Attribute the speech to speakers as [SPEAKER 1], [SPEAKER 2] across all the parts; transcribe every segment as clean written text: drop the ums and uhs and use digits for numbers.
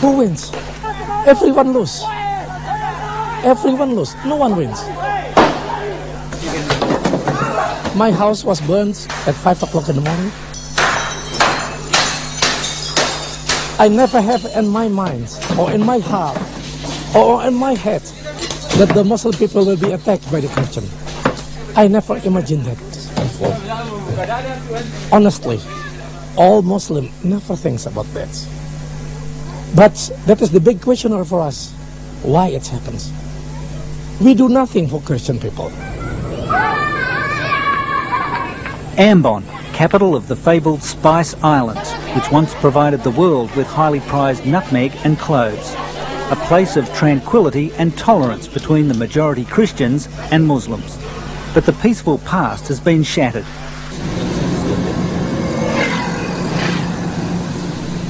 [SPEAKER 1] Who wins? Everyone lose. Everyone lose. No one wins. My house was burned at 5 o'clock in the morning. I never have in my mind or in my heart or in my head that the Muslim people will be attacked by the Christian. I never imagined that before. Honestly, all Muslim never thinks about that. But that is the big questioner for us, why it happens. We do nothing for Christian people.
[SPEAKER 2] Ambon, capital of the fabled Spice Islands, which once provided the world with highly prized nutmeg and cloves. A place of tranquility and tolerance between the majority Christians and Muslims. But the peaceful past has been shattered.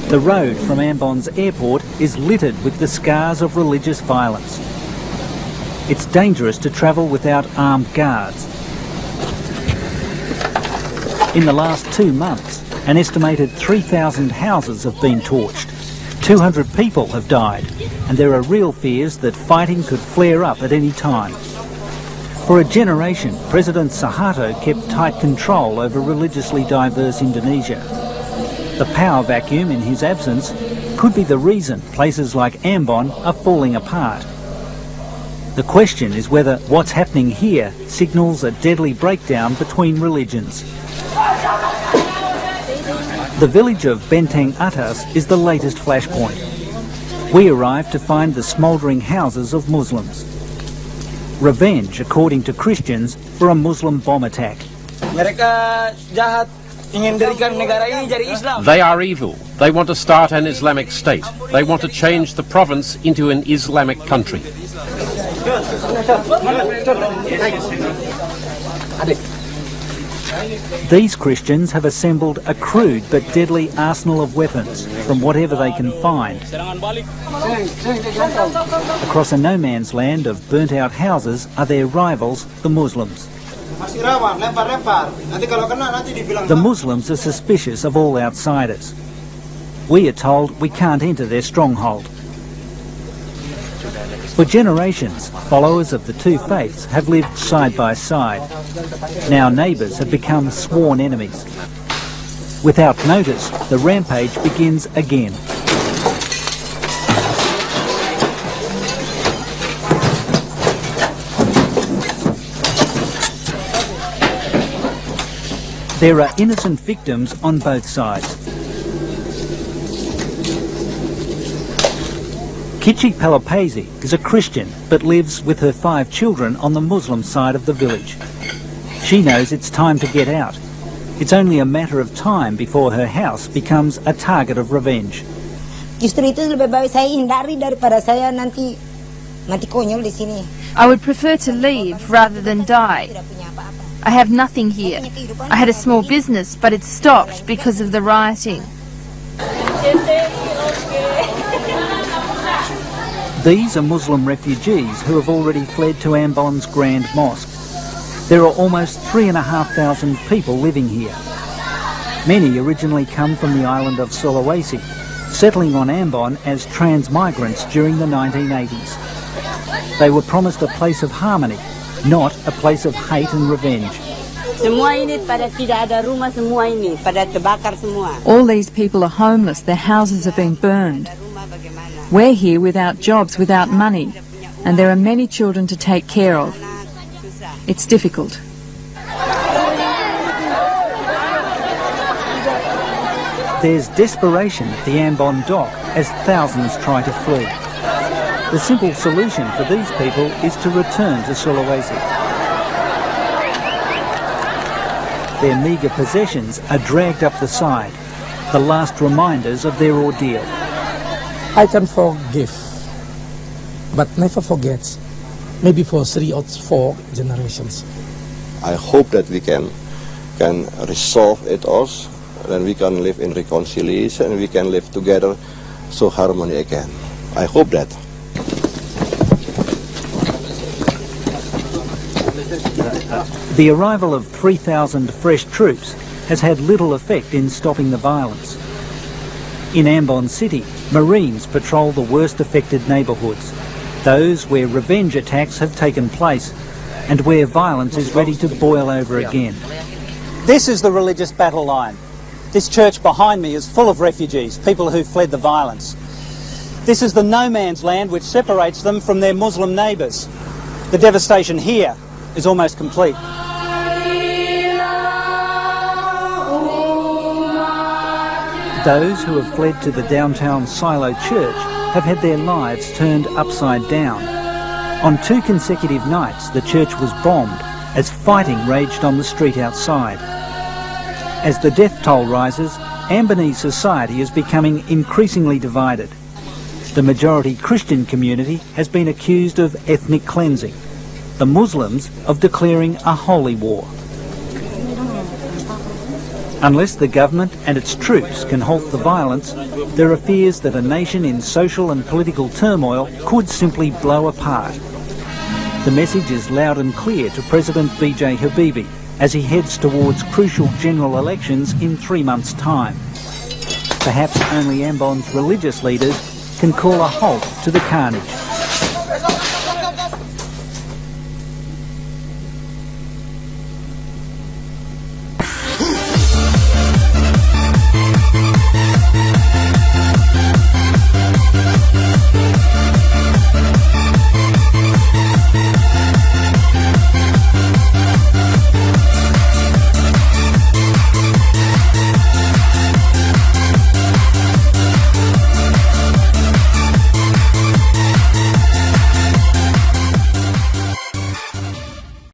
[SPEAKER 2] The road from Ambon's airport is littered with the scars of religious violence. It's dangerous to travel without armed guards. In the last 2 months, an estimated 3,000 houses have been torched. 200 people have died, and there are real fears that fighting could flare up at any time. For a generation, President Suharto kept tight control over religiously diverse Indonesia. The power vacuum in his absence could be the reason places like Ambon are falling apart. The question is whether what's happening here signals a deadly breakdown between religions. The village of Benteng Atas is the latest flashpoint. We arrived to find the smouldering houses of Muslims. Revenge, according to Christians, for a Muslim bomb attack.
[SPEAKER 3] They are evil. They want to start an Islamic state. They want to change the province into an Islamic country.
[SPEAKER 2] These Christians have assembled a crude but deadly arsenal of weapons from whatever they can find. Across a no-man's land of burnt-out houses are their rivals, the Muslims. The Muslims are suspicious of all outsiders. We are told we can't enter their stronghold. For generations, followers of the two faiths have lived side by side. Now neighbours have become sworn enemies. Without notice, the rampage begins again. There are innocent victims on both sides. Kichi Palapesi is a Christian but lives with her 5 children on the Muslim side of the village. She knows it's time to get out. It's only a matter of time before her house becomes a target of revenge.
[SPEAKER 4] Justru itu lebih baik saya hindari daripada saya nanti konyol di sini.
[SPEAKER 5] I would prefer to leave rather than die. I have nothing here. I had a small business, but it stopped because of the rioting.
[SPEAKER 2] These are Muslim refugees who have already fled to Ambon's Grand Mosque. There are almost 3,500 people living here. Many originally come from the island of Sulawesi, settling on Ambon as trans-migrants during the 1980s. They were promised a place of harmony, not a place of hate and revenge.
[SPEAKER 6] All these people are homeless, their houses have been burned. We're here without jobs, without money, and there are many children to take care of. It's difficult.
[SPEAKER 2] There's desperation at the Ambon dock as thousands try to flee. The simple solution for these people is to return to Sulawesi. Their meagre possessions are dragged up the side, the last reminders of their ordeal.
[SPEAKER 1] I can forgive, but never forget, maybe for 3 or 4 generations.
[SPEAKER 7] I hope that we can resolve it all, and we can live in reconciliation, and we can live together so harmony again. I hope that.
[SPEAKER 2] The arrival of 3,000 fresh troops has had little effect in stopping the violence. In Ambon City, Marines patrol the worst affected neighbourhoods, those where revenge attacks have taken place and where violence is ready to boil over again.
[SPEAKER 8] This is the religious battle line. This church behind me is full of refugees, people who fled the violence. This is the no man's land which separates them from their Muslim neighbours. The devastation here is almost complete.
[SPEAKER 2] Those who have fled to the downtown Silo Church have had their lives turned upside down. On 2 consecutive nights, the church was bombed as fighting raged on the street outside. As the death toll rises, Ambonese society is becoming increasingly divided. The majority Christian community has been accused of ethnic cleansing, the Muslims of declaring a holy war. Unless the government and its troops can halt the violence, there are fears that a nation in social and political turmoil could simply blow apart. The message is loud and clear to President B.J. Habibie as he heads towards crucial general elections in 3 months' time. Perhaps only Ambon's religious leaders can call a halt to the carnage.